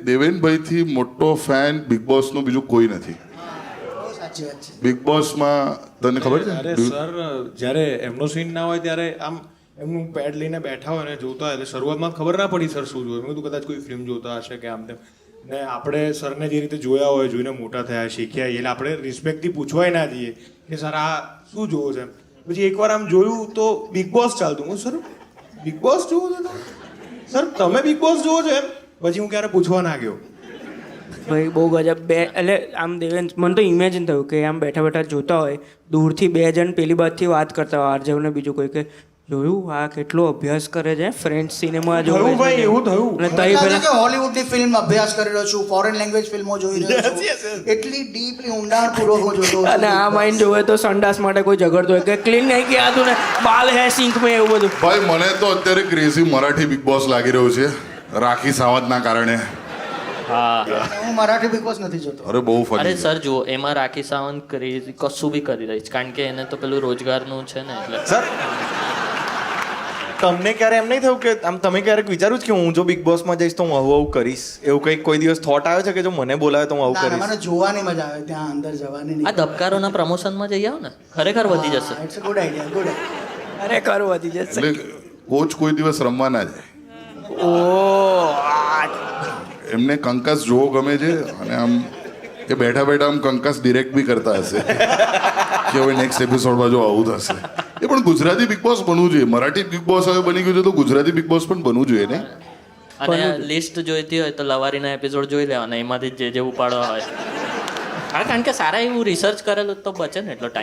દેવેનભાઈથી મોટો fan big બોસનો બીજું કોઈ નથી. સાચી વાત છે. બિગ બોસમાં તને ખબર છે? અરે સર જ્યારે એમનો સીન ના હોય ત્યારે આમ એમનું પેડ લઈને બેઠા હોય ને જોતા હોય એટલે શરૂઆતમાં ખબર ના પડી સર શું જોયું. મેં કીધું કદાચ કોઈ ફિલ્મ જોતા હશે કે આમ તેમ. ને આપણે સરને જે રીતે જોયા હોય જોઈને મોટા થયા શીખ્યા એટલે આપણે રિસ્પેક્ટથી પૂછવાય ના જઈએ કે સર આ શું જોવો છે. પછી એકવાર આમ જોયું તો બિગ બોસ ચાલતું. હું સર બિગ બોસ જોવો છો તમે? સર તમે બિગ બોસ જોવો છો એમ? પછી હું ક્યારે પૂછવા ના ગયો. ભાઈ બહુ ગજબ. બે એટલે આમ દેવેન મને તો ઇમેજિન થયું કે આમ બેઠા બેઠા જોતા હોય દૂરથી બે જણ પેલી બાજુથી વાત કરતા હોય આરજવને બીજું કોઈ કે જોયું આ કેટલો અભ્યાસ કરે છે ફ્રેન્ચ સિનેમા જોવે થયું ભાઈ છે એવું થયું. અને તઈ લાગે પેલા કે હોલિવૂડની ફિલ્મ અભ્યાસ કરી રહ્યો છું, ફોરેન લેંગ્વેજ ફિલ્મો જોઈ રહ્યો છું, એટલી ડીપલી ઊંડાણપૂર્વક હું જોતો અને આ માઇન્ડ જોવે તો સંડાસ માટે કોઈ ઝઘડતો હોય કે ક્લીન નહીં કે આતું ને બાલ હે સિંક મેં એવું બધું. ભાઈ મને તો અત્યારે ક્રેઝી મરાઠી બિગ બોસ લાગી રહ્યું છે રાખી સાવંતના કારણે. હું મરાઠી બિગ બોસ નથી જોતો. અરે બહુ અરે ફની સર જુઓ એમાં રાખી સાવંત કરી કશું બી કરી રહી છે કારણ કે એને તો પેલું રોજગારનું છે ને એટલે સર તમને ક્યારે એમ નહીં થયું કે આમ તમે ક્યારેક વિચાર્યું છે કે હું જો બિગ બોસમાં જઈશ તો હું આવું આવું કરીશ? એવું કંઈક કોઈ દિવસ થોટ આવ્યો છે કે જો મને બોલાવે તો હું આવું ના, ના, કરીશ? મને જોવાની મજા આવે ત્યાં અંદર જવાની આ નહીં. ધબકારોના પ્રમોશનમાં જઈ આવો ને ખરેખર વધી જશે. It's a good idea, good. અરે કર વધી જશે. એટલે કોચ કોઈ દિવસ રમવા ના જાય. એમને કંકાસ જોવો ગમે છે અને આમ એ બેઠા બેઠા આમ કંકાસ ડિરેક્ટ બી કરતા હશે કે હવે નેક્સ્ટ એપિસોડમાં જો આવું થશે. એ પણ ગુજરાતી બિગ બોસ બનવું જોઈએ. મરાઠી બિગ બોસ હવે બની ગયું છે તો ગુજરાતી બિગ બોસ પણ બનવું જોઈએ ને. અને લિસ્ટ જોઈતી હોય તો લવારીના એપિસોડ જોઈ લેવાના એમાંથી જે ઉપાડવા હોય. હા કારણ કે સારા એવું રિસર્ચ કરેલું તો બચે ને એટલો ટાઈમ.